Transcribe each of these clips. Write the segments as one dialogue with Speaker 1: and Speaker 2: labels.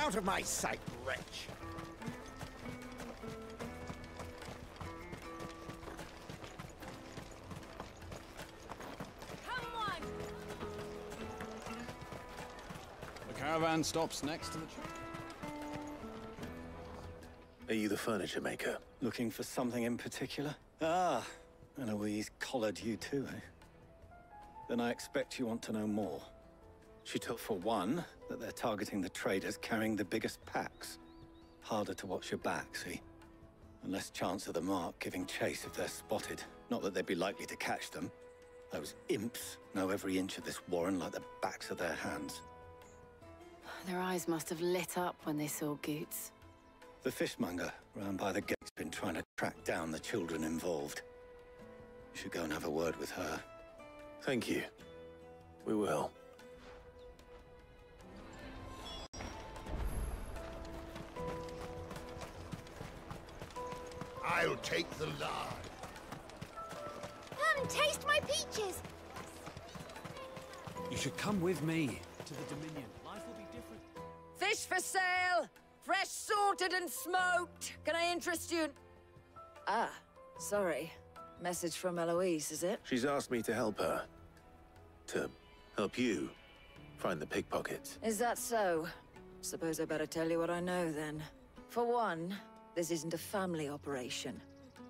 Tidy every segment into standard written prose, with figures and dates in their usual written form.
Speaker 1: out of my sight, wretch!
Speaker 2: Come on!
Speaker 3: The caravan stops next to the church.
Speaker 4: Are you the furniture maker?
Speaker 5: Looking for something in particular? Ah, and Eloise collared you too, eh? Then I expect you want to know more. She told, for one, that they're targeting the traders carrying the biggest packs. Harder to watch your back, see? And less chance of the mark giving chase if they're spotted. Not that they'd be likely to catch them. Those imps know every inch of this warren like the backs of their hands.
Speaker 2: Their eyes must have lit up when they saw Goots.
Speaker 5: The fishmonger round by the gate's been trying to track down the children involved. You should go and have a word with her.
Speaker 4: Thank you. We will.
Speaker 1: I'll take the lard.
Speaker 6: Come, taste my peaches!
Speaker 3: You should come with me to the Dominion. Life will be different.
Speaker 7: Fish for sale! Fresh sorted and smoked! Can I interest you in... Ah, sorry. Message from Eloise, is it?
Speaker 4: She's asked me to help her. To help you find the pickpockets.
Speaker 7: Is that so? Suppose I better tell you what I know, then. For one, this isn't a family operation.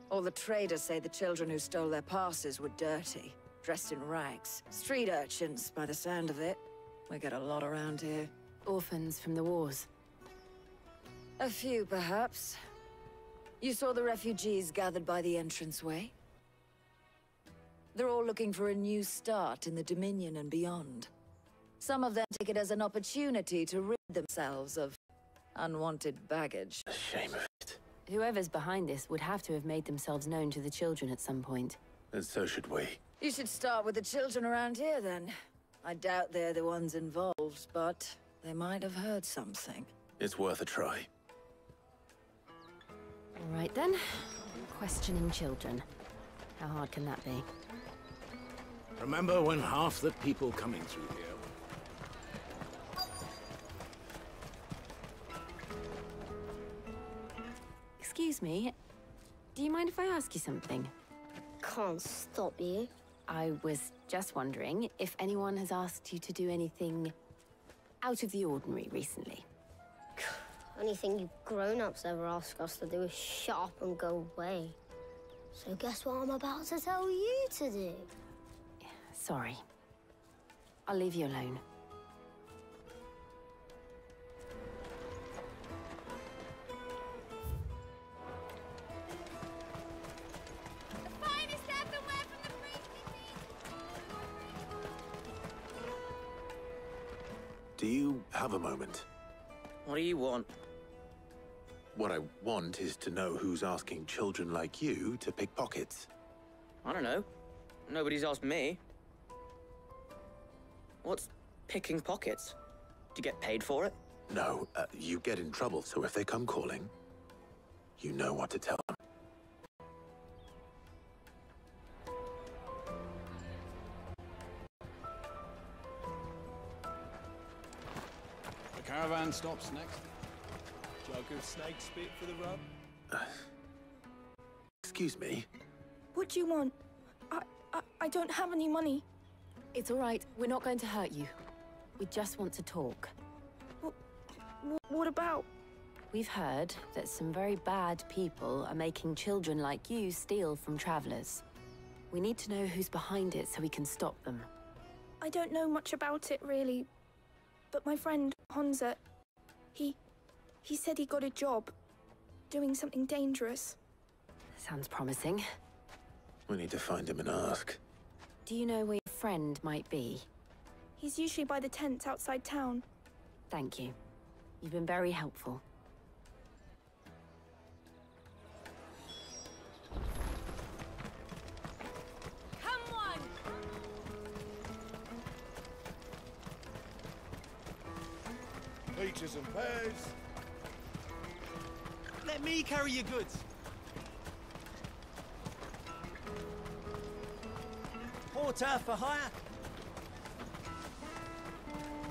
Speaker 7: All the traders say the children who stole their passes were dirty, dressed in rags. Street urchins, by the sound of it. We get a lot around here.
Speaker 2: Orphans from the wars.
Speaker 7: A few, perhaps. You saw the refugees gathered by the entranceway? They're all looking for a new start in the Dominion and beyond. Some of them take it as an opportunity to rid themselves of unwanted baggage.
Speaker 4: A shame of it.
Speaker 2: Whoever's behind this would have to have made themselves known to the children at some point.
Speaker 4: And so should we.
Speaker 7: You should start with the children around here, then. I doubt they're the ones involved, but they might have heard something.
Speaker 4: It's worth a try.
Speaker 2: All right, then. Questioning children. How hard can that be?
Speaker 1: Remember when half the people coming through here...
Speaker 2: Excuse me. Do you mind if I ask you something?
Speaker 6: Can't stop you.
Speaker 2: I was just wondering if anyone has asked you to do anything out of the ordinary recently.
Speaker 6: Anything you grown-ups ever ask us to do is shut up and go away. So guess what I'm about to tell you to do?
Speaker 2: Sorry. I'll leave you alone.
Speaker 6: The finest earthenware from the priestly.
Speaker 4: Do you have a moment?
Speaker 8: What do you want?
Speaker 4: What I want is to know who's asking children like you to pick pockets.
Speaker 8: I don't know. Nobody's asked me. What's picking pockets? Do you get paid for it?
Speaker 4: No, you get in trouble, so if they come calling, you know what to tell them.
Speaker 3: The caravan stops next. Jug of snake spit for the rub.
Speaker 4: Excuse me?
Speaker 9: What do you want? I don't have any money.
Speaker 2: It's all right. We're not going to hurt you. We just want to talk.
Speaker 9: What about?
Speaker 2: We've heard that some very bad people are making children like you steal from travelers. We need to know who's behind it so we can stop them.
Speaker 9: I don't know much about it, really. But my friend, Honza, he said he got a job doing something dangerous.
Speaker 2: Sounds promising.
Speaker 4: We need to find him and ask.
Speaker 2: Do you know where your friend might be?
Speaker 9: He's usually by the tents outside town.
Speaker 2: Thank you. You've been very helpful.
Speaker 6: Come on!
Speaker 1: Peaches and pears.
Speaker 3: Let me carry your goods. Porter for hire.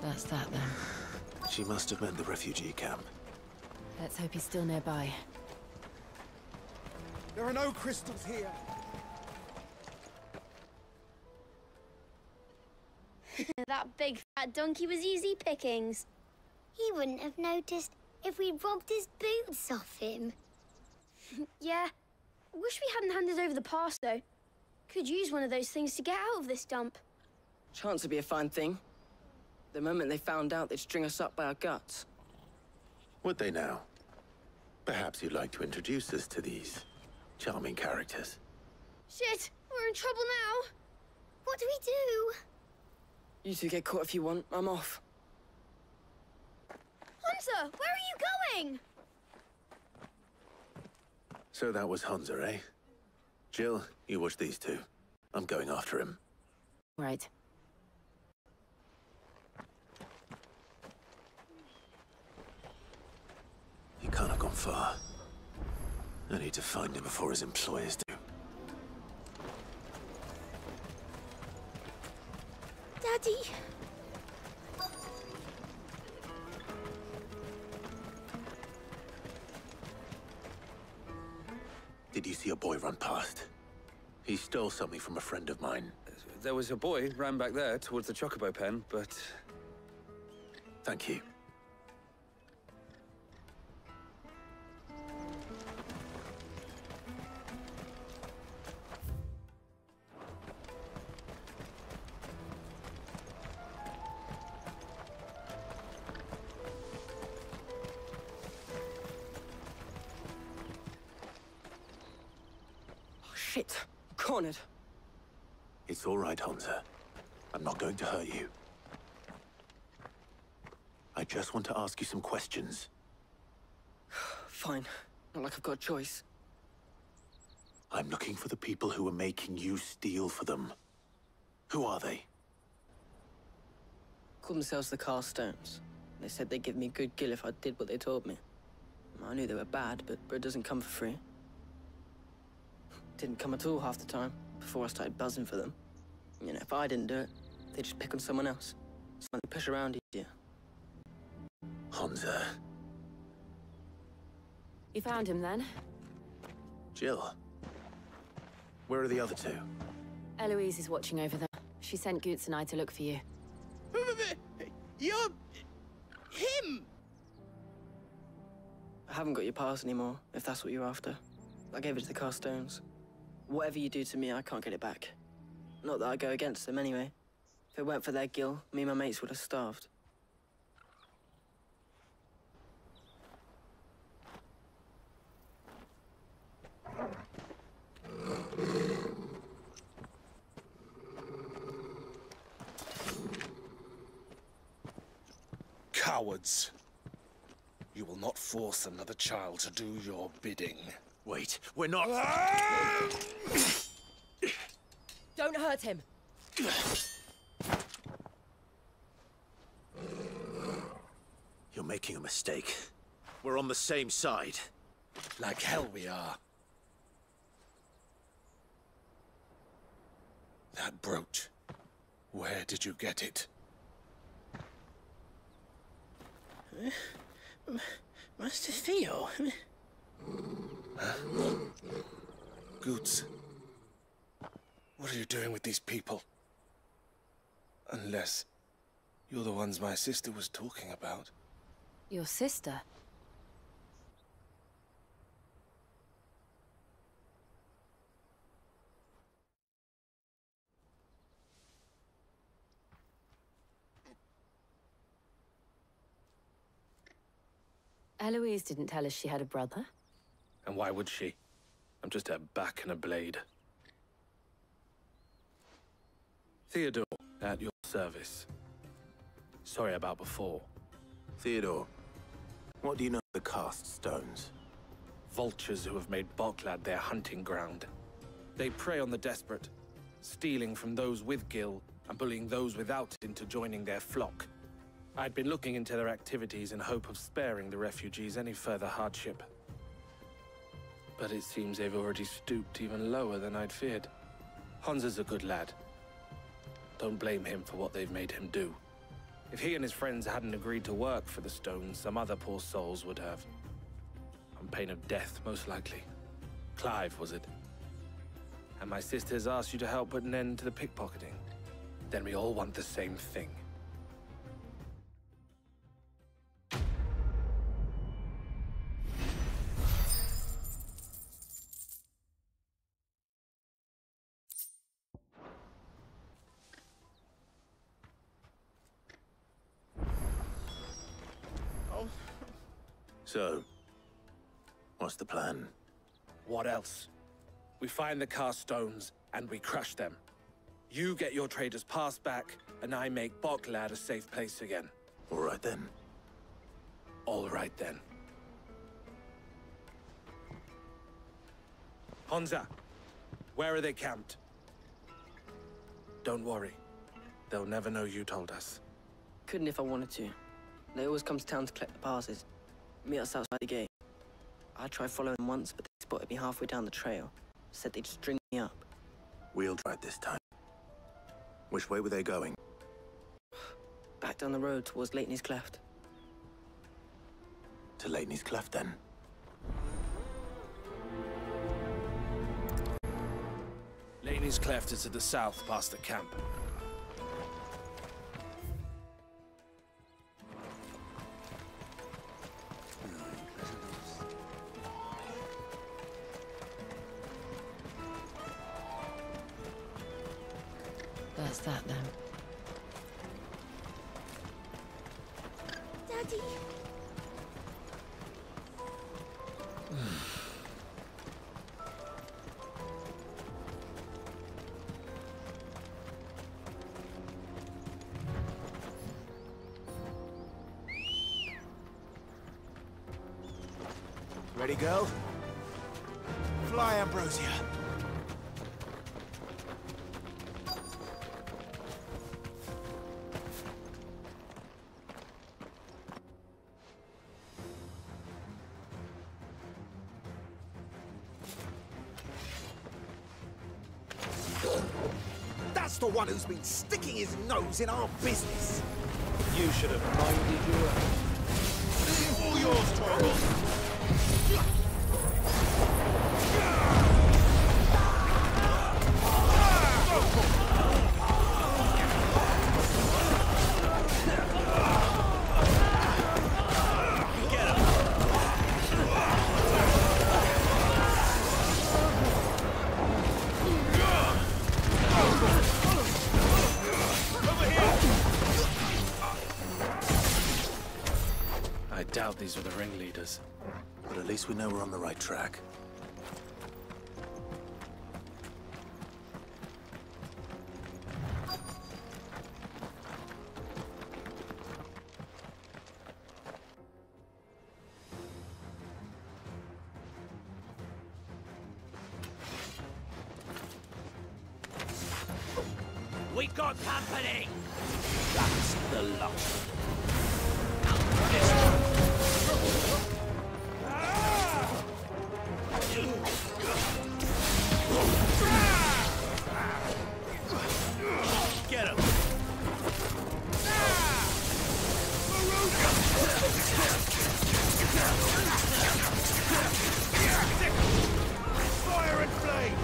Speaker 7: That's that, then.
Speaker 4: She must have meant the refugee camp.
Speaker 2: Let's hope he's still nearby.
Speaker 10: There are no crystals here.
Speaker 6: That big fat donkey was easy pickings. He wouldn't have noticed if we'd robbed his boots off him.
Speaker 9: Yeah. Wish we hadn't handed over the pass, though. Could use one of those things to get out of this dump.
Speaker 8: Chance would be a fine thing. The moment they found out, they'd string us up by our guts.
Speaker 4: Would they now? Perhaps you'd like to introduce us to these charming characters.
Speaker 9: Shit, we're in trouble now.
Speaker 6: What do we do?
Speaker 8: You two get caught if you want. I'm off.
Speaker 9: Hunter, where are you going?
Speaker 4: So that was Hunter, eh? Jill, you watch these two. I'm going after him.
Speaker 2: Right.
Speaker 4: He can't have gone far. I need to find him before his employers do.
Speaker 9: Daddy.
Speaker 4: Did you see a boy run past? He stole something from a friend of mine.
Speaker 11: There was a boy ran back there towards the Chocobo pen, but...
Speaker 4: Thank you.
Speaker 8: Shit. Cornered.
Speaker 4: It's all right, Hunter. I'm not going to hurt you. I just want to ask you some questions.
Speaker 8: Fine. Not like I've got a choice.
Speaker 4: I'm looking for the people who are making you steal for them. Who are they?
Speaker 8: Call themselves the Carstones. They said they'd give me good gill if I did what they told me. I knew they were bad, but bread doesn't come for free. Didn't come at all half the time, before I started buzzing for them. You know, if I didn't do it, they'd just pick on someone else. So they push around easier.
Speaker 4: Hunter.
Speaker 2: You found him then?
Speaker 4: Jill. Where are the other two?
Speaker 2: Eloise is watching over them. She sent Goots and I to look for you.
Speaker 10: You're... him!
Speaker 8: I haven't got your pass anymore, if that's what you're after. I gave it to the Carstones. Whatever you do to me, I can't get it back. Not that I go against them anyway. If it weren't for their gill, me and my mates would have starved.
Speaker 10: Cowards. You will not force another child to do your bidding.
Speaker 4: Wait, we're not...
Speaker 2: Don't hurt him!
Speaker 4: You're making a mistake. We're on the same side.
Speaker 10: Like hell we are. That brooch. Where did you get it?
Speaker 8: Master Theo?
Speaker 10: Goots. What are you doing with these people? Unless you're the ones my sister was talking about.
Speaker 2: Your sister? Eloise didn't tell us she had a brother.
Speaker 11: And why would she? I'm just a back and a blade. Theodore, at your service. Sorry about before.
Speaker 4: Theodore, what do you know of the Cast Stones?
Speaker 11: Vultures who have made Boklad their hunting ground. They prey on the desperate, stealing from those with Gil and bullying those without into joining their flock. I'd been looking into their activities in hope of sparing the refugees any further hardship. But it seems they've already stooped even lower than I'd feared. Hansa's a good lad. Don't blame him for what they've made him do. If he and his friends hadn't agreed to work for the stones, some other poor souls would have. On pain of death, most likely. Clive, was it? And my sisters asked you to help put an end to the pickpocketing. Then we all want the same thing.
Speaker 4: So, what's the plan?
Speaker 11: What else? We find the cast stones, and we crush them. You get your trader's pass back, and I make Boklad a safe place again.
Speaker 4: All right then.
Speaker 11: All right then. Honza, where are they camped? Don't worry. They'll never know you told us.
Speaker 8: Couldn't if I wanted to. They always come to town to collect the passes. Meet us outside the gate. I tried following them once, but they spotted me halfway down the trail. Said they'd string me up.
Speaker 4: We'll try it this time. Which way were they going?
Speaker 8: Back down the road towards Leighton's Cleft.
Speaker 4: To Leighton's Cleft, then?
Speaker 11: Leighton's Cleft is to the south, past the camp.
Speaker 2: That's that then.
Speaker 9: Daddy!
Speaker 1: Ready, girl? Fly, Ambrosia.
Speaker 10: That's the one who's been sticking his nose in our business.
Speaker 11: You should have minded your own.
Speaker 10: All yours, Torvald.
Speaker 11: I doubt these were the ringleaders.
Speaker 4: But at least we know we're on the right track.
Speaker 1: We got company! That's the lot. Get him! Fire and flame!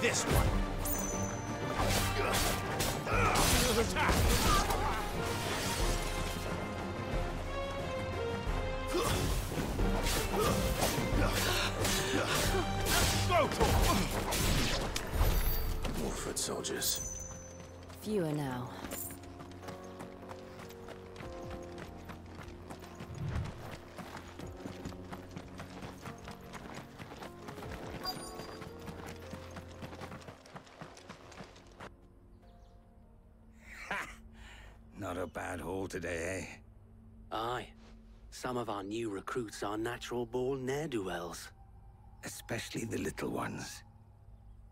Speaker 1: This one! Attack! Go for
Speaker 4: More foot soldiers.
Speaker 2: Fewer now.
Speaker 12: Not a bad haul today, eh?
Speaker 13: Aye. Some of our new recruits are natural-born ne'er-do-wells.
Speaker 12: Especially the little ones.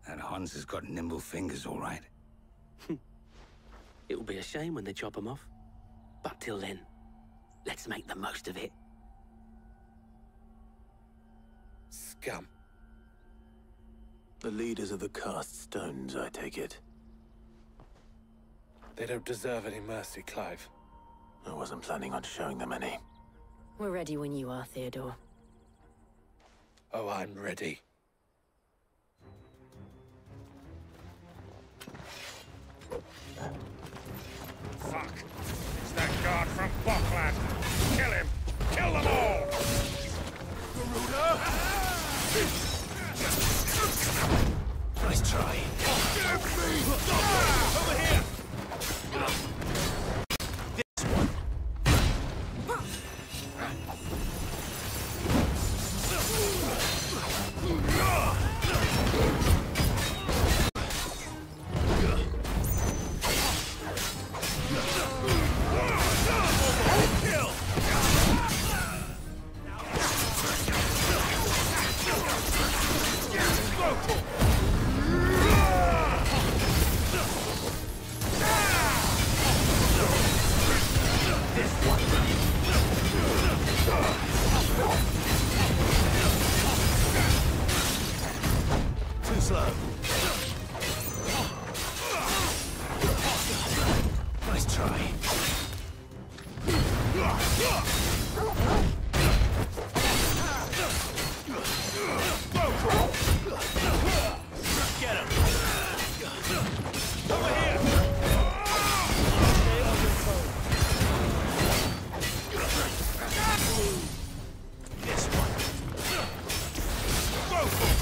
Speaker 12: That Hans has got nimble fingers, all right.
Speaker 13: It'll be a shame when they chop them off. But till then, let's make the most of it.
Speaker 11: Scum.
Speaker 4: The leaders of the cast stones, I take it.
Speaker 11: They don't deserve any mercy, Clive.
Speaker 4: I wasn't planning on showing them any.
Speaker 2: We're ready when you are, Theodore.
Speaker 11: Oh, I'm ready.
Speaker 10: Fuck! It's that guard from Bocklad! Kill him! Kill them all! Garuda!
Speaker 1: Nice try.
Speaker 10: Give me! Over here!
Speaker 1: This one. Too slow. Nice try. Get him. Over here. Stay on your toes. This one. Go for it.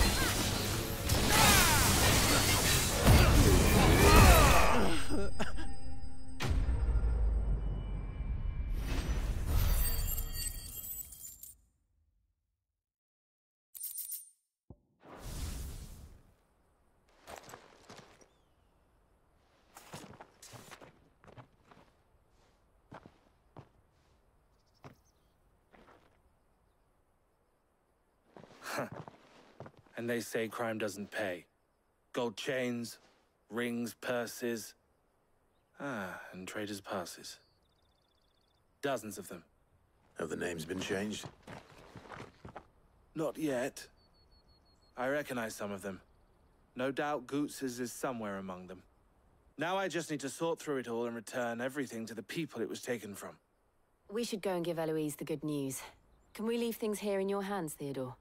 Speaker 11: And they say crime doesn't pay. Gold chains, rings, purses. And traders' passes. Dozens of them.
Speaker 4: Have the names been changed?
Speaker 11: Not yet. I recognize some of them. No doubt Goots's is somewhere among them. Now I just need to sort through it all and return everything to the people it was taken from.
Speaker 2: We should go and give Eloise the good news. Can we leave things here in your hands, Theodore?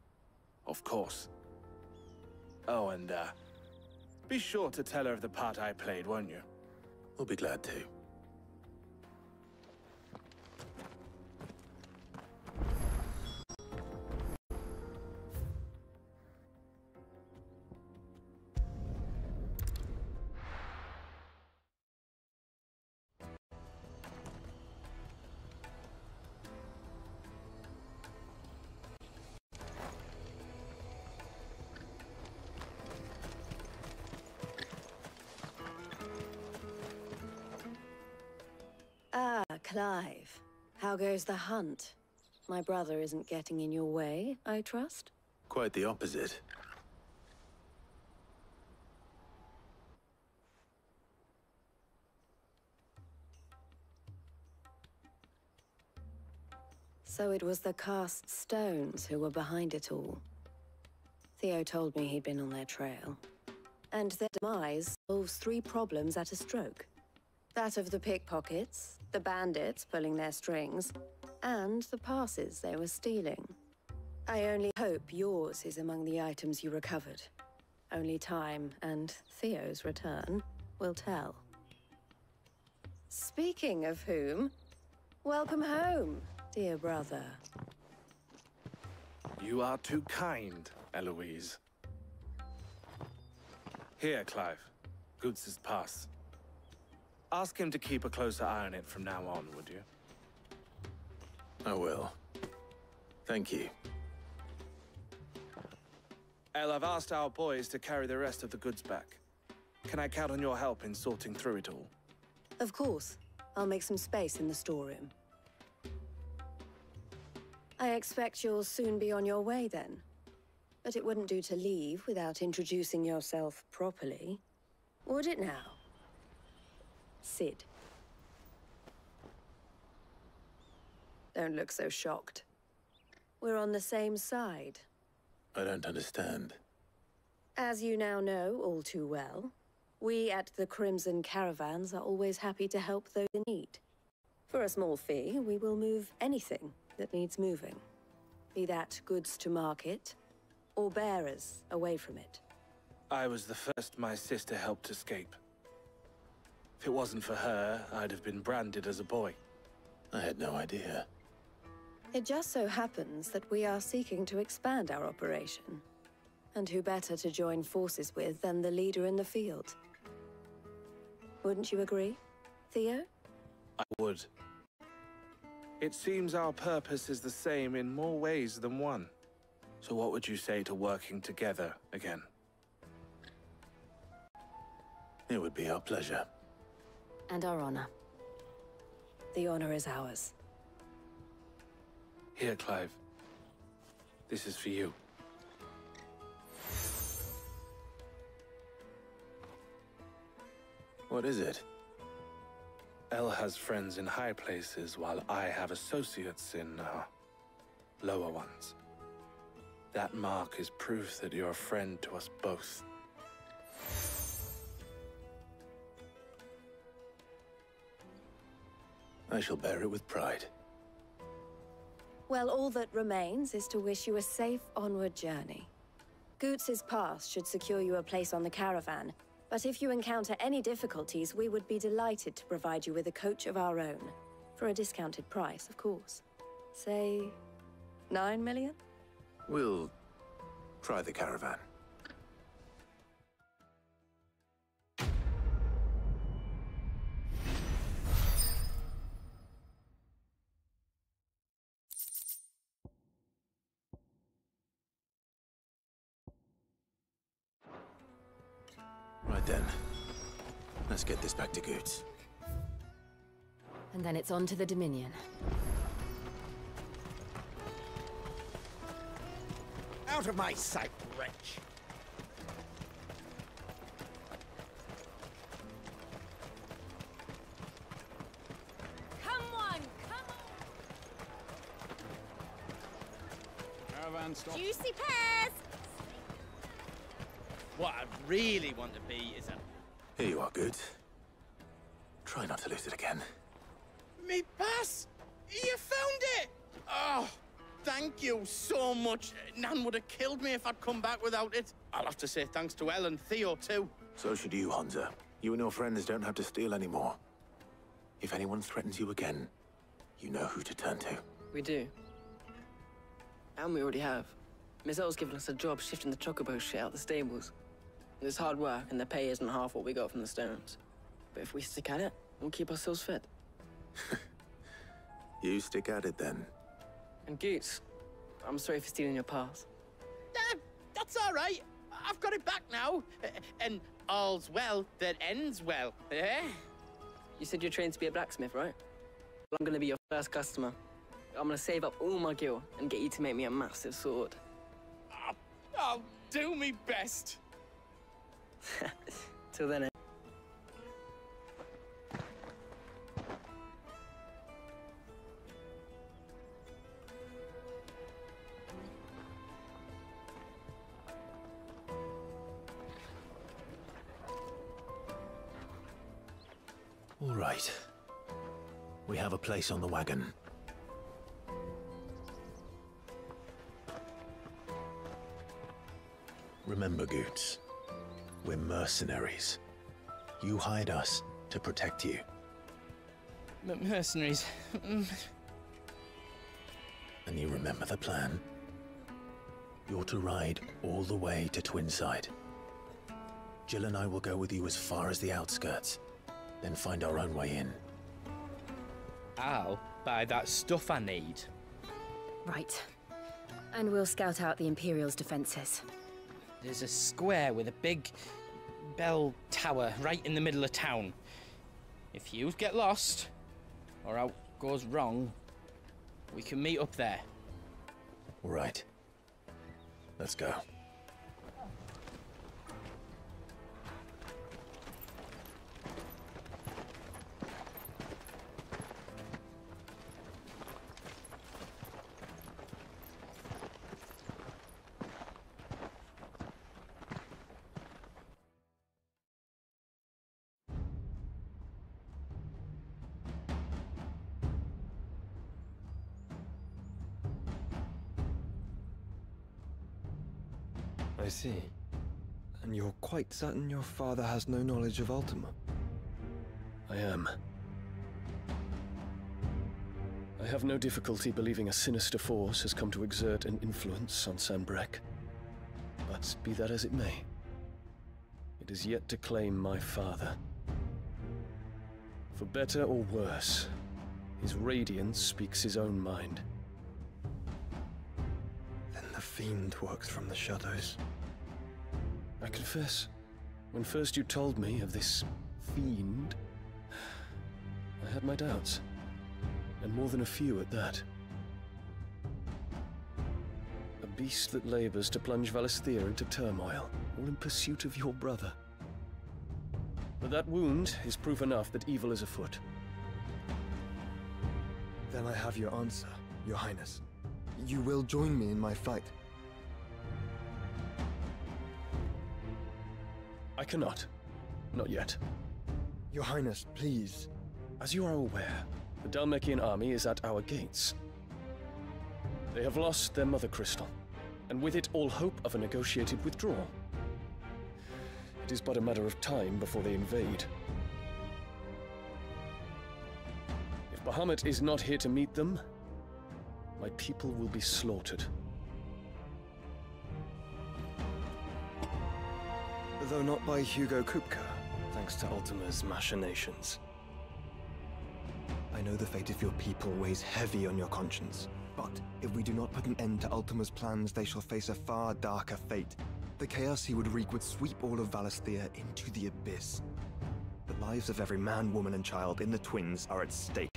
Speaker 11: Of course. Oh, and, be sure to tell her of the part I played, won't you?
Speaker 4: We'll be glad to.
Speaker 2: Ah, Clive. How goes the hunt? My brother isn't getting in your way, I trust?
Speaker 4: Quite the opposite.
Speaker 2: So it was the cast stones who were behind it all. Theo told me he'd been on their trail. And their demise solves 3 problems at a stroke. That of the pickpockets, the bandits pulling their strings, and the passes they were stealing. I only hope yours is among the items you recovered. Only time and Theo's return will tell. Speaking of whom, welcome home, dear brother.
Speaker 11: You are too kind, Eloise. Here, Clive. Goots's pass. Ask him to keep a closer eye on it from now on, would you?
Speaker 4: I will. Thank you.
Speaker 11: El, I've asked our boys to carry the rest of the goods back. Can I count on your help in sorting through it all?
Speaker 2: Of course. I'll make some space in the storeroom. I expect you'll soon be on your way then. But it wouldn't do to leave without introducing yourself properly. Would it now? Sid. Don't look so shocked. We're on the same side.
Speaker 4: I don't understand.
Speaker 2: As you now know all too well, We at the Crimson Caravans are always happy to help those in need. For a small fee, we will move anything that needs moving. Be that goods to market, or bearers away from it.
Speaker 11: I was the first my sister helped escape. If it wasn't for her, I'd have been branded as a boy.
Speaker 4: I had no idea.
Speaker 2: It just so happens that we are seeking to expand our operation. And who better to join forces with than the leader in the field? Wouldn't you agree, Theo?
Speaker 11: I would. It seems our purpose is the same in more ways than one. So what would you say to working together again?
Speaker 4: It would be our pleasure.
Speaker 2: And our honor. The honor is ours.
Speaker 11: Here, Clive. This is for you.
Speaker 4: What is it?
Speaker 11: Elle has friends in high places, while I have associates in, lower ones. That mark is proof that you're a friend to us both.
Speaker 4: I shall bear it with pride.
Speaker 2: Well, all that remains is to wish you a safe onward journey. Goots's pass should secure you a place on the caravan, but if you encounter any difficulties, we would be delighted to provide you with a coach of our own. For a discounted price, of course. Say, 9 million?
Speaker 4: We'll try the caravan. Right then. Let's get this back to Goots.
Speaker 14: And then it's on to the Dominion.
Speaker 1: Out of my sight, wretch!
Speaker 7: Come on, come on!
Speaker 3: Caravan stop.
Speaker 15: Juicy pears!
Speaker 13: What I really want to be is a...
Speaker 4: Here you are, Goots. Try not to lose it again.
Speaker 13: Me pass! You found it! Oh, thank you so much. Nan would have killed me if I'd come back without it. I'll have to say thanks to Elle and Theo, too.
Speaker 4: So should you, Hansa. You and your friends don't have to steal anymore. If anyone threatens you again, you know who to turn to.
Speaker 8: We do. And we already have. Miss Elle's given us a job shifting the chocobo shit out the stables. It's hard work, and the pay isn't half what we got from the Stones. But if we stick at it, we'll keep ourselves fit.
Speaker 4: You stick at it, then.
Speaker 8: And Goots, I'm sorry for stealing your pass.
Speaker 13: That's all right. I've got it back now. And all's well that ends well, eh?
Speaker 8: You said you're trained to be a blacksmith, right? Well, I'm gonna be your first customer. I'm gonna save up all my gil and get you to make me a massive sword.
Speaker 13: I'll do me best.
Speaker 8: Till then,
Speaker 4: All right. We have a place on the wagon. Remember, Goots, we're mercenaries. You hired us to protect you.
Speaker 13: Mercenaries.
Speaker 4: And you remember the plan? You're to ride all the way to Twinside. Jill and I will go with you as far as the outskirts, then find our own way in.
Speaker 16: I'll buy that stuff I need.
Speaker 14: Right. And we'll scout out the Imperial's defenses.
Speaker 16: There's a square with a big bell tower right in the middle of town. If you get lost, or out goes wrong, we can meet up there.
Speaker 4: All right. Let's go.
Speaker 15: I see. And you're quite certain your father has no knowledge of Ultima?
Speaker 17: I am. I have no difficulty believing a sinister force has come to exert an influence on Sanbreque. But be that as it may, it is yet to claim my father. For better or worse, his radiance speaks his own mind.
Speaker 15: Then the fiend works from the shadows.
Speaker 17: I confess, when first you told me of this fiend, I had my doubts, and more than a few at that. A beast that labors to plunge Valisthea into turmoil, all in pursuit of your brother. But that wound is proof enough that evil is afoot.
Speaker 15: Then I have your answer, Your Highness. You will join me in my fight.
Speaker 17: I cannot. Not yet.
Speaker 15: Your Highness, please.
Speaker 17: As you are aware, the Dhalmekian army is at our gates. They have lost their mother crystal, and with it all hope of a negotiated withdrawal. It is but a matter of time before they invade. If Bahamut is not here to meet them, my people will be slaughtered.
Speaker 15: Though not by Hugo Kupka, thanks to Ultima's machinations. I know the fate of your people weighs heavy on your conscience, but if we do not put an end to Ultima's plans, they shall face a far darker fate. The chaos he would wreak would sweep all of Valisthea into the abyss. The lives of every man, woman, and child in the Twins are at stake.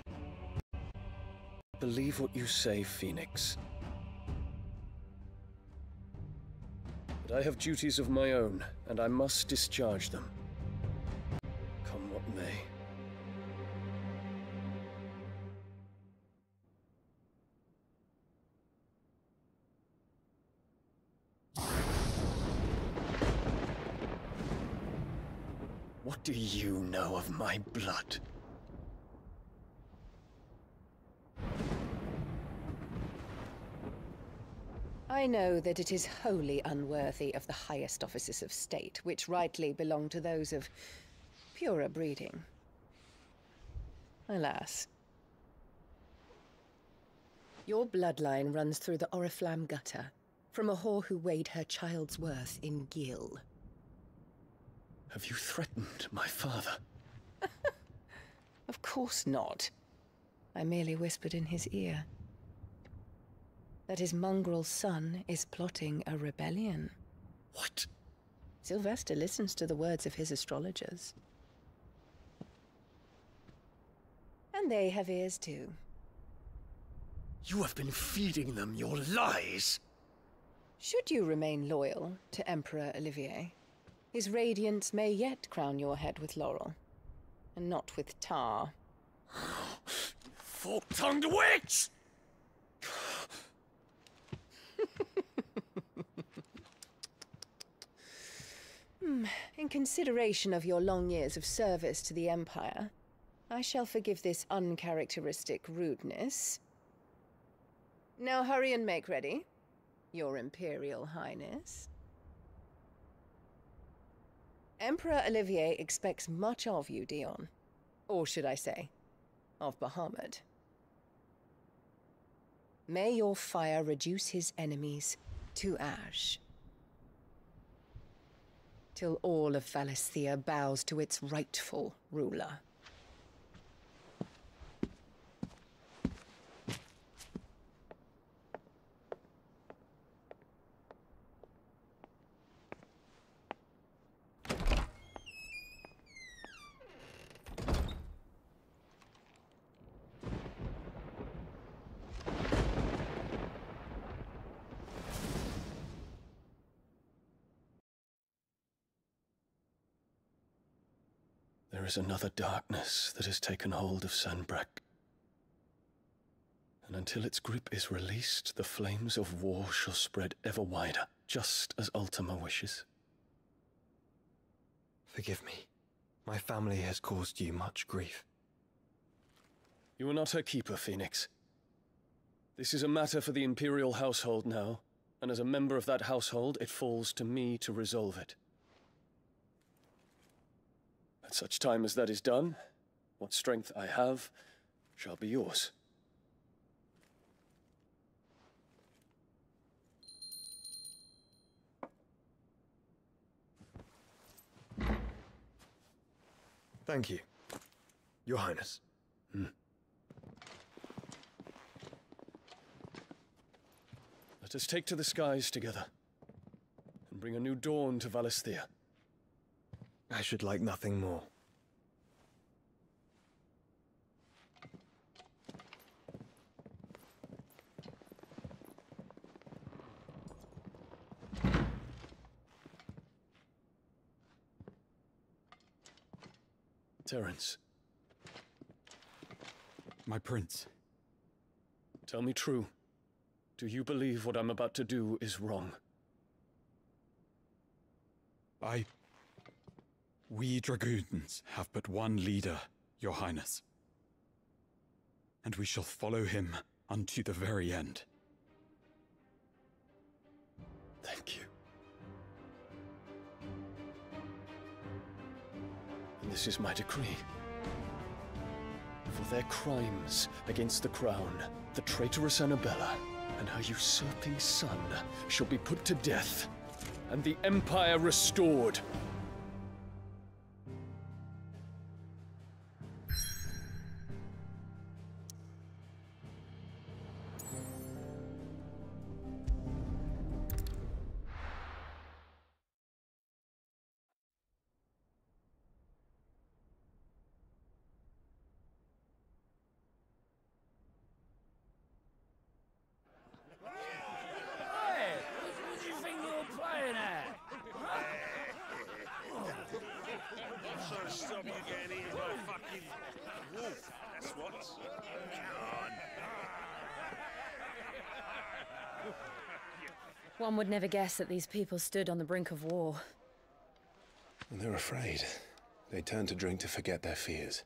Speaker 17: Believe what you say, Phoenix. But I have duties of my own, and I must discharge them. Come what may. What do you know of my blood?
Speaker 18: I know that it is wholly unworthy of the highest offices of state, which rightly belong to those of purer breeding. Alas. Your bloodline runs through the Oriflamme gutter, from a whore who weighed her child's worth in gil.
Speaker 17: Have you threatened my father?
Speaker 18: Of course not. I merely whispered in his ear that his mongrel son is plotting a rebellion.
Speaker 17: What?
Speaker 18: Sylvester listens to the words of his astrologers. And they have ears too.
Speaker 17: You have been feeding them your lies!
Speaker 18: Should you remain loyal to Emperor Olivier, his radiance may yet crown your head with laurel, and not with tar.
Speaker 17: Fork-tongued witch!
Speaker 18: In consideration of your long years of service to the Empire, I shall forgive this uncharacteristic rudeness. Now hurry and make ready, Your Imperial Highness. Emperor Olivier expects much of you, Dion. Or should I say, of Bahamut. May your fire reduce his enemies to ash, till all of Valisthea bows to its rightful ruler.
Speaker 17: There is another darkness that has taken hold of Sanbreque. And until its grip is released, the flames of war shall spread ever wider, just as Ultima wishes.
Speaker 15: Forgive me. My family has caused you much grief.
Speaker 17: You are not her keeper, Phoenix. This is a matter for the Imperial household now, and as a member of that household, it falls to me to resolve it. At such time as that is done, what strength I have shall be yours.
Speaker 15: Thank you, Your Highness.
Speaker 17: Let us take to the skies together, and bring a new dawn to Valisthea.
Speaker 15: I should like nothing more.
Speaker 17: Terence.
Speaker 19: My prince.
Speaker 17: Tell me true. Do you believe what I'm about to do is wrong?
Speaker 19: We dragoons have but one leader, Your Highness. And we shall follow him unto the very end.
Speaker 17: Thank you. And this is my decree. For their crimes against the crown, the traitorous Annabella and her usurping son shall be put to death, and the Empire restored.
Speaker 10: Stop you getting eaten by a fucking wolf, that's what.
Speaker 14: One would never guess that these people stood on the brink of war.
Speaker 4: They're afraid. They turn to drink to forget their fears.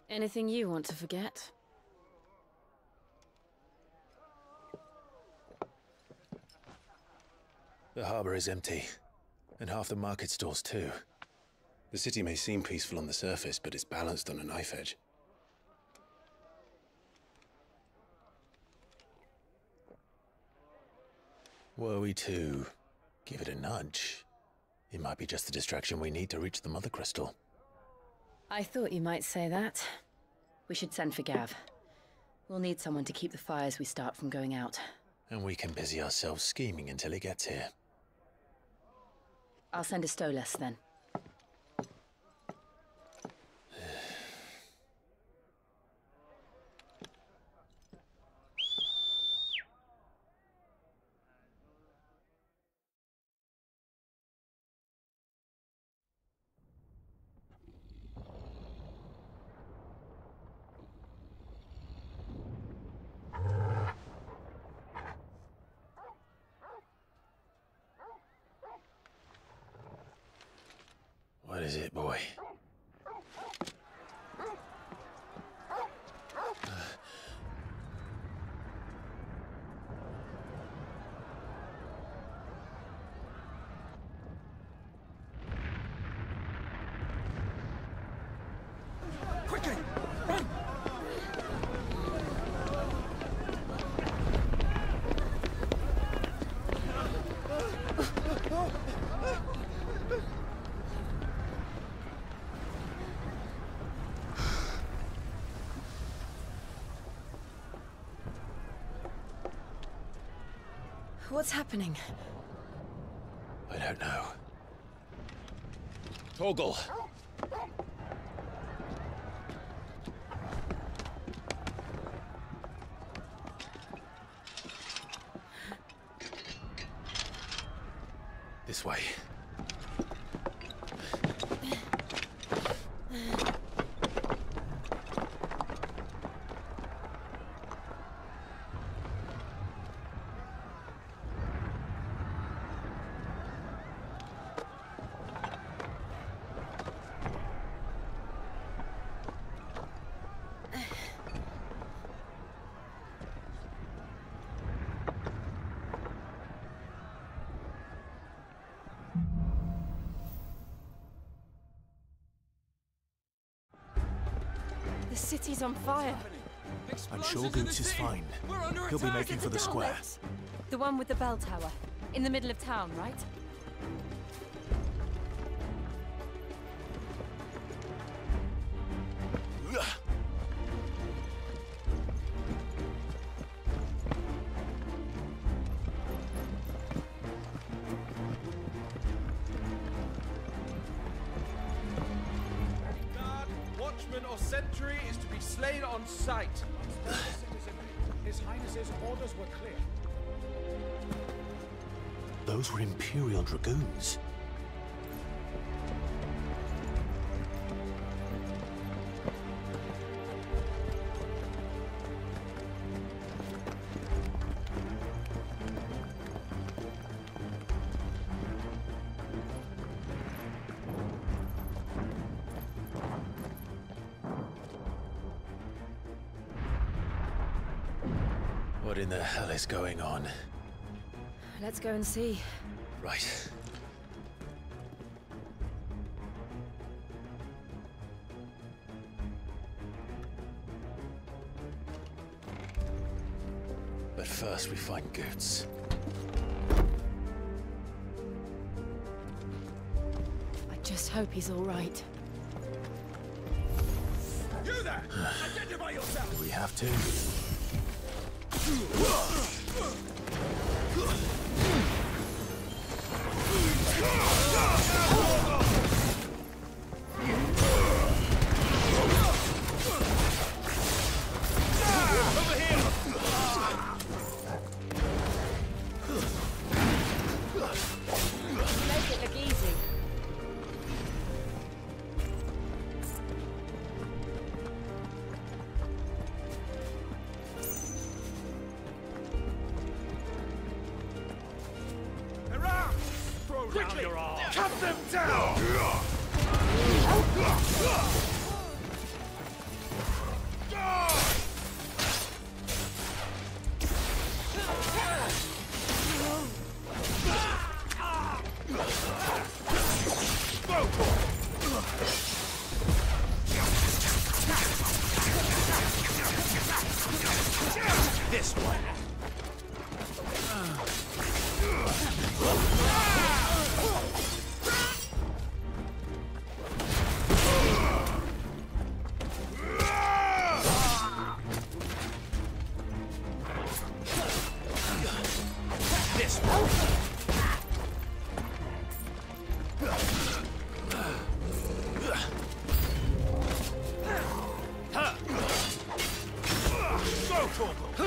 Speaker 14: Anything you want to forget?
Speaker 4: The harbor is empty, and half the market stalls too. The city may seem peaceful on the surface, but it's balanced on a knife edge. Were we to give it a nudge, it might be just the distraction we need to reach the Mother Crystal.
Speaker 14: I thought you might say that. We should send for Gav. We'll need someone to keep the fires we start from going out.
Speaker 4: And we can busy ourselves scheming until he gets here.
Speaker 14: I'll send a Stolas then.
Speaker 4: What is it, boy?
Speaker 10: Quickly! Run!
Speaker 14: What's happening?
Speaker 4: I don't know. Torgal! This way.
Speaker 20: city's on fire.
Speaker 4: I'm sure Goots is fine. He'll be making for the square.
Speaker 20: The one with the bell tower. In the middle of town, right?
Speaker 11: Watchman or sentry is to be slain on sight.
Speaker 10: His Highness's orders were clear.
Speaker 4: Those were Imperial Dragoons. What in the hell is going on?
Speaker 20: Let's go and see.
Speaker 4: Right. But first we find Goots.
Speaker 20: I just hope he's all right.
Speaker 10: You there! Identify yourself!
Speaker 4: We have to.
Speaker 20: Make it look easy.
Speaker 10: Throw down your arm!
Speaker 11: Cut them down!
Speaker 10: This one! This one! Go for them!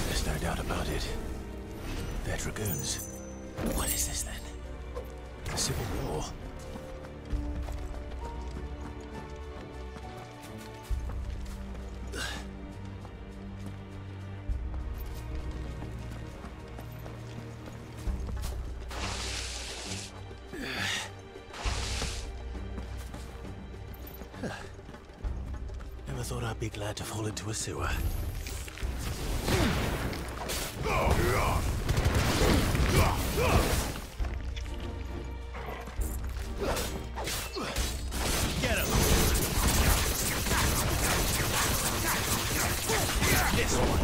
Speaker 4: There's no doubt about it. They're Dragoons. What is this then? A civil war? Never thought I'd be glad to fall into a sewer.
Speaker 10: Get him! This one!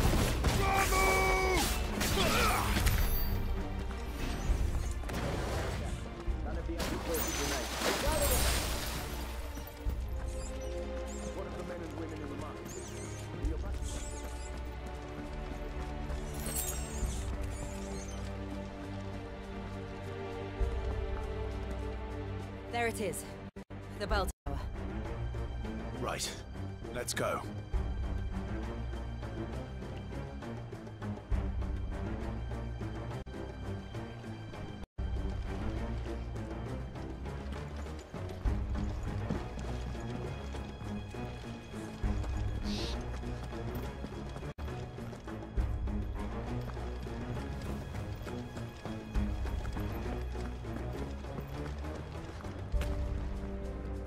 Speaker 20: There it is. The bell tower.
Speaker 4: Right. Let's go.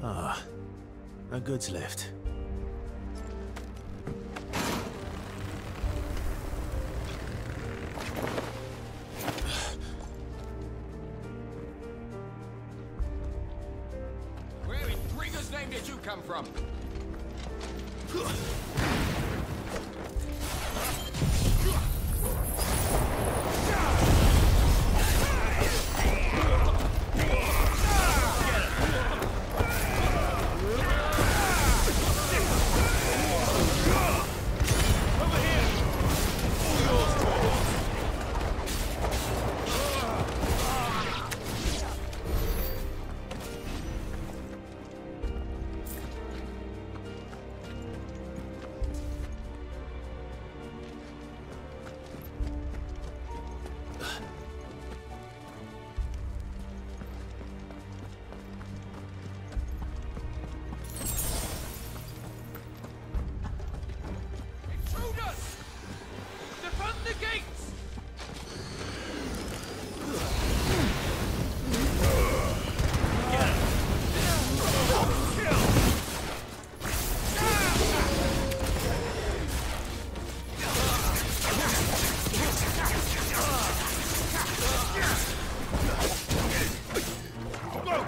Speaker 4: Ah, a goods lift.
Speaker 10: Where in Trigger's name did you come from? Get him! Go!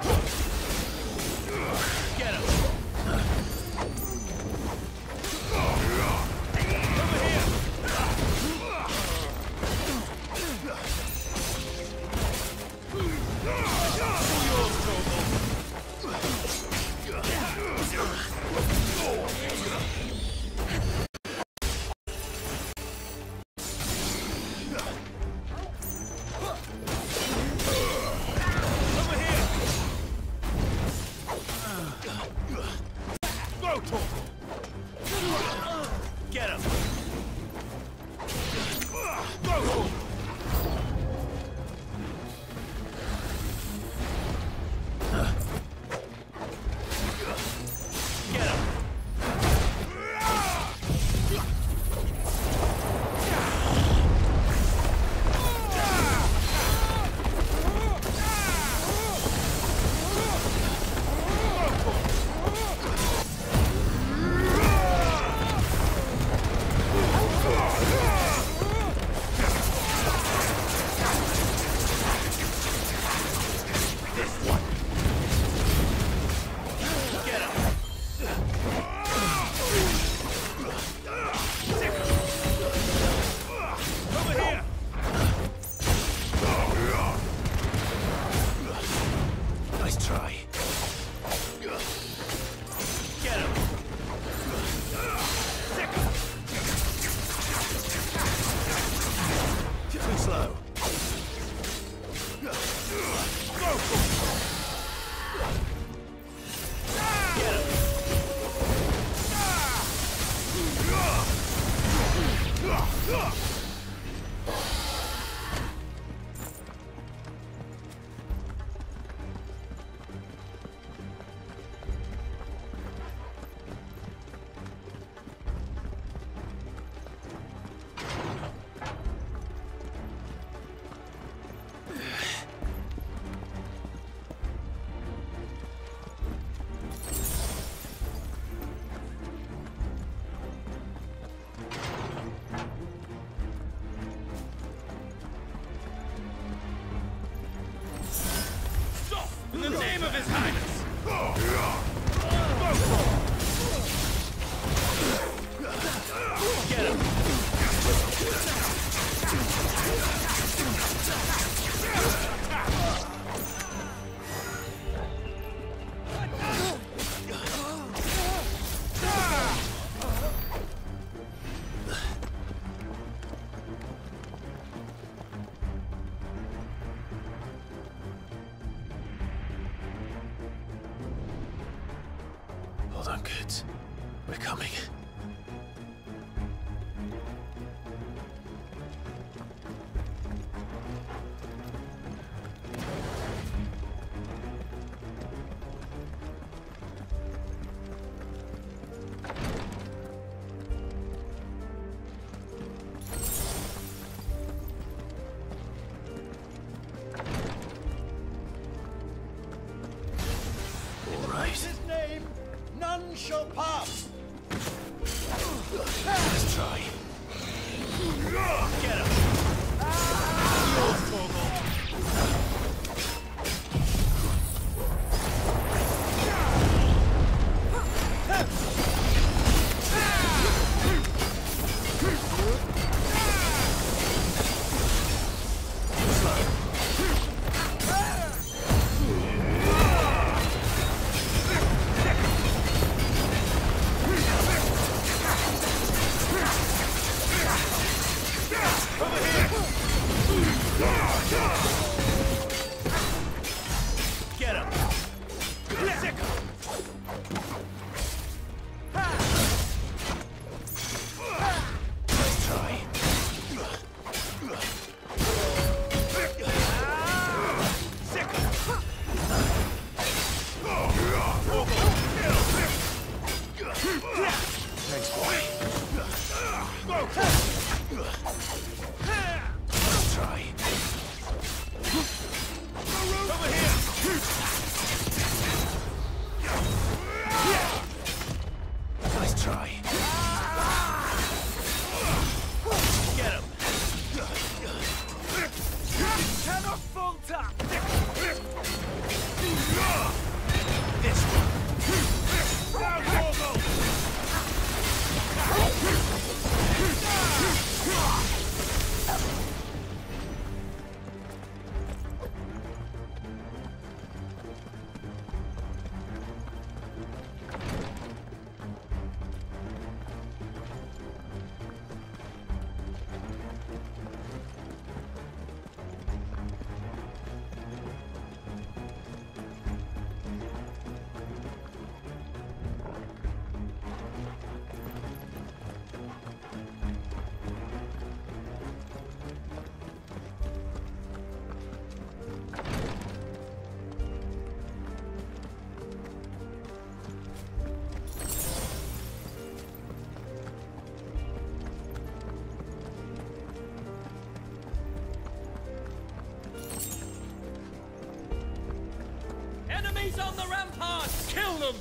Speaker 10: Get him! name of His Highness!
Speaker 11: Get him!
Speaker 4: Hold on, kids. We're coming. All right.
Speaker 10: His name, none shall pass.
Speaker 4: Let's try.
Speaker 10: Get him.
Speaker 11: Get him! Sick him!
Speaker 4: Let's try.
Speaker 11: Sick him!
Speaker 4: Thanks, boy. Let's try.
Speaker 10: Over here!
Speaker 4: Nice try.
Speaker 11: Get him! Cannot falter! This one! Down, Morgul! Enemies on the ramparts! Kill them!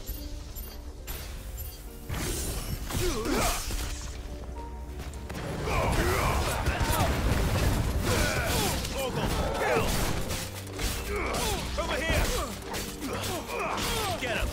Speaker 11: Over here! Get him!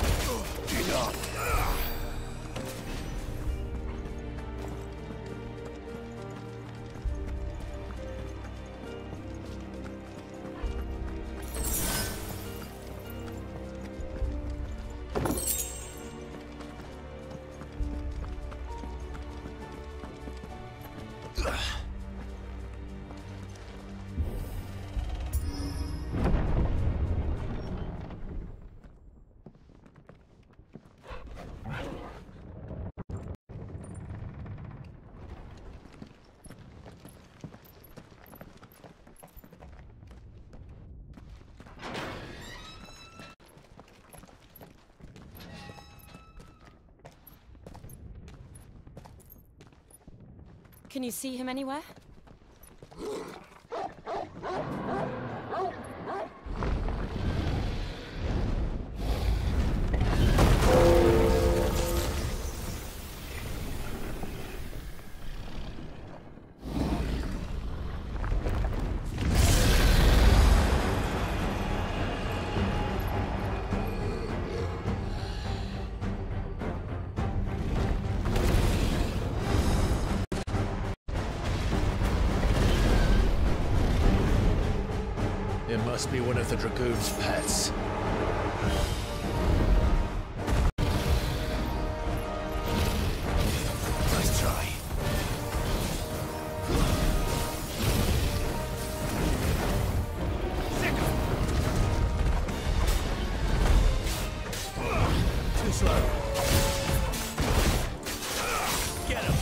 Speaker 20: Can you see him anywhere?
Speaker 4: Must be one of the Dragoon's pets. Nice try. Too slow. Get him.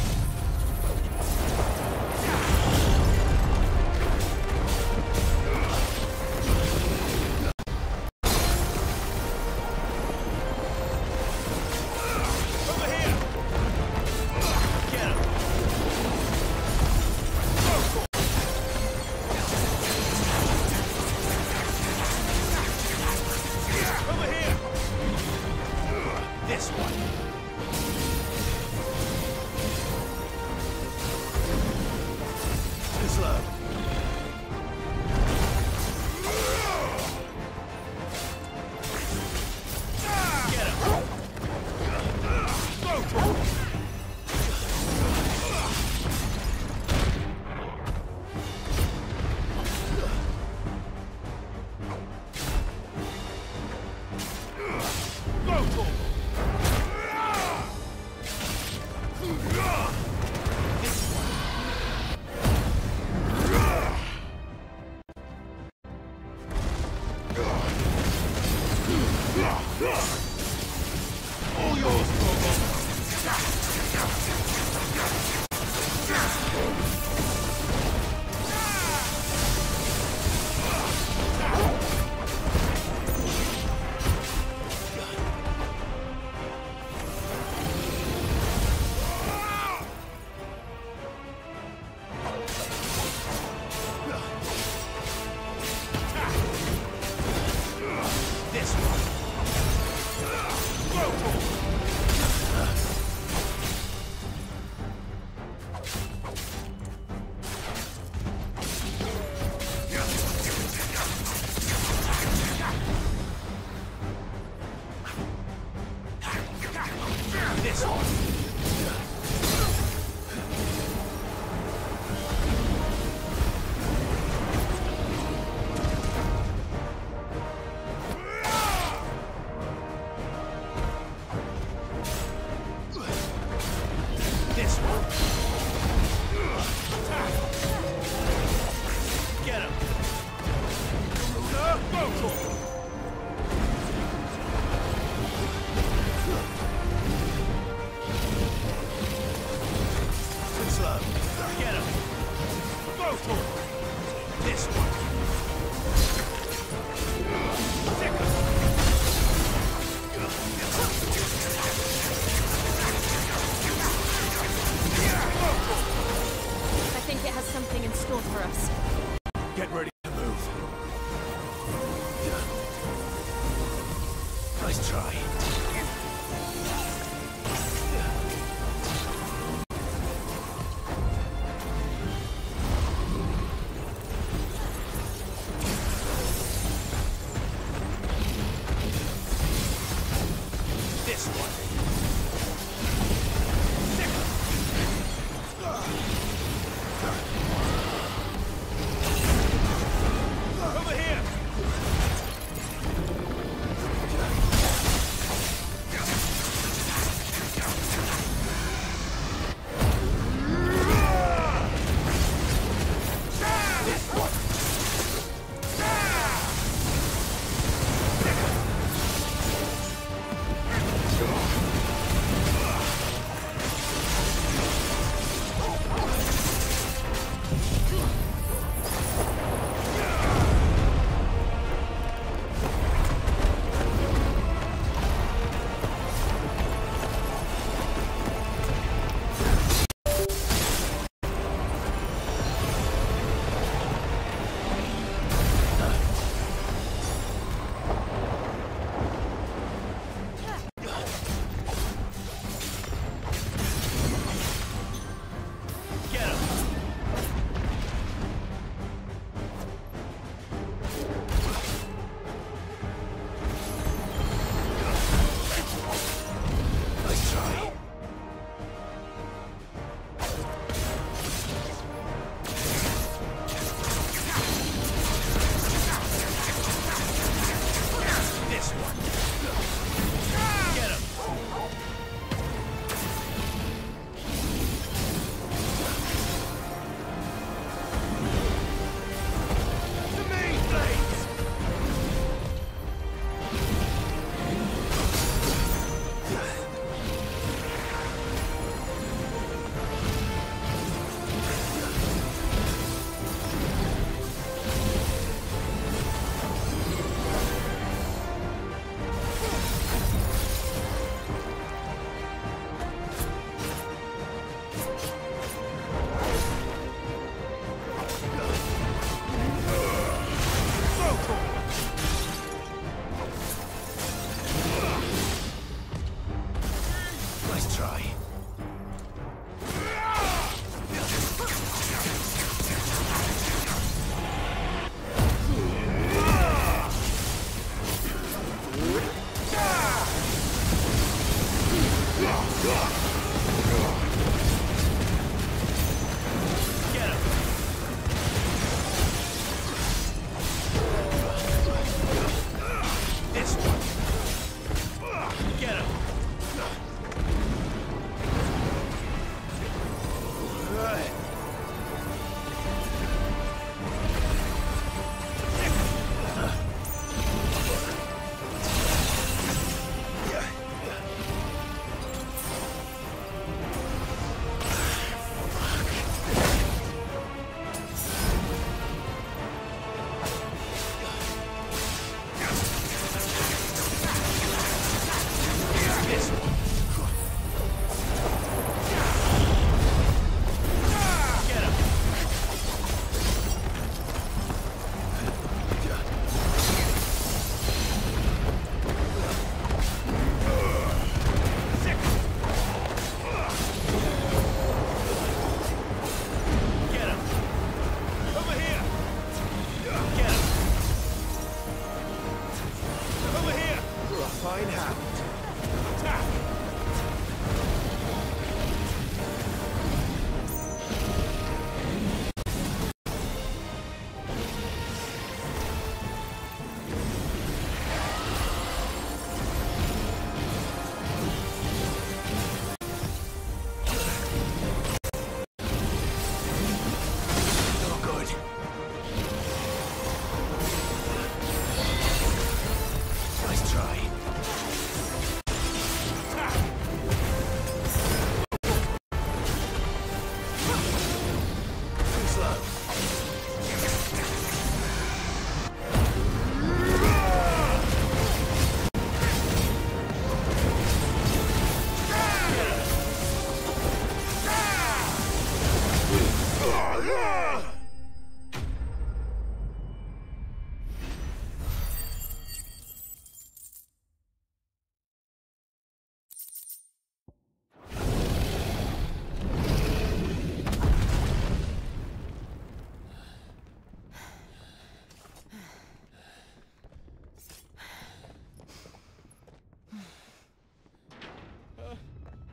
Speaker 4: Nice try.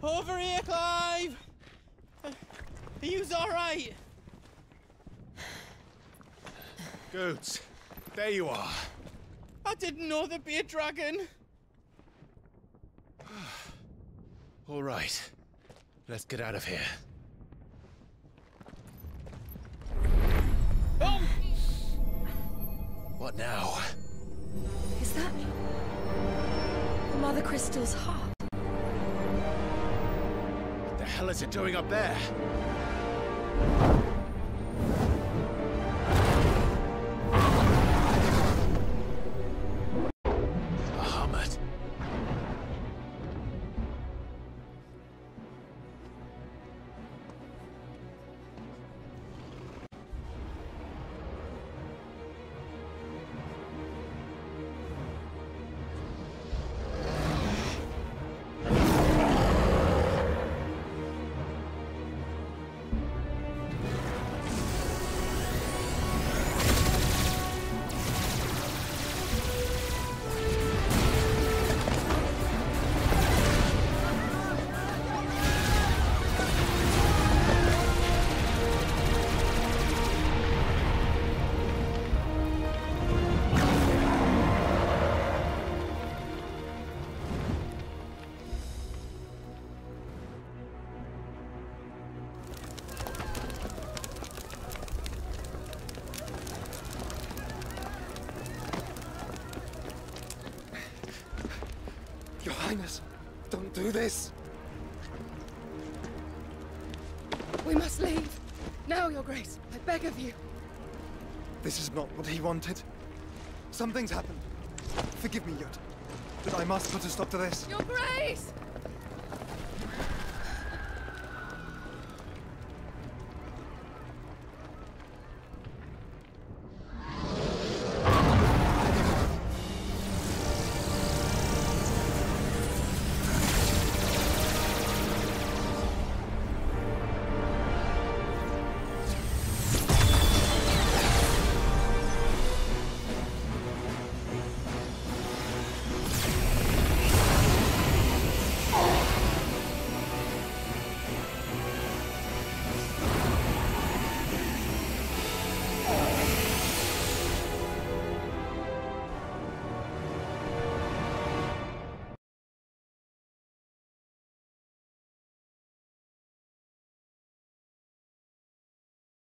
Speaker 13: Over here, Clive! Are yous alright?
Speaker 4: Goots, there you are.
Speaker 13: I didn't know there'd be a dragon.
Speaker 4: All right, let's get out of here.
Speaker 13: Oh!
Speaker 4: What now?
Speaker 7: Is that Mother Crystal's heart?
Speaker 4: What the hell is it doing up there? Bahamut.
Speaker 15: Your Highness, don't do this.
Speaker 9: We must leave. Now, Your Grace. I beg of you.
Speaker 15: This is not what he wanted. Something's happened. Forgive me, Yud, but I must put a stop to this.
Speaker 9: Your Grace!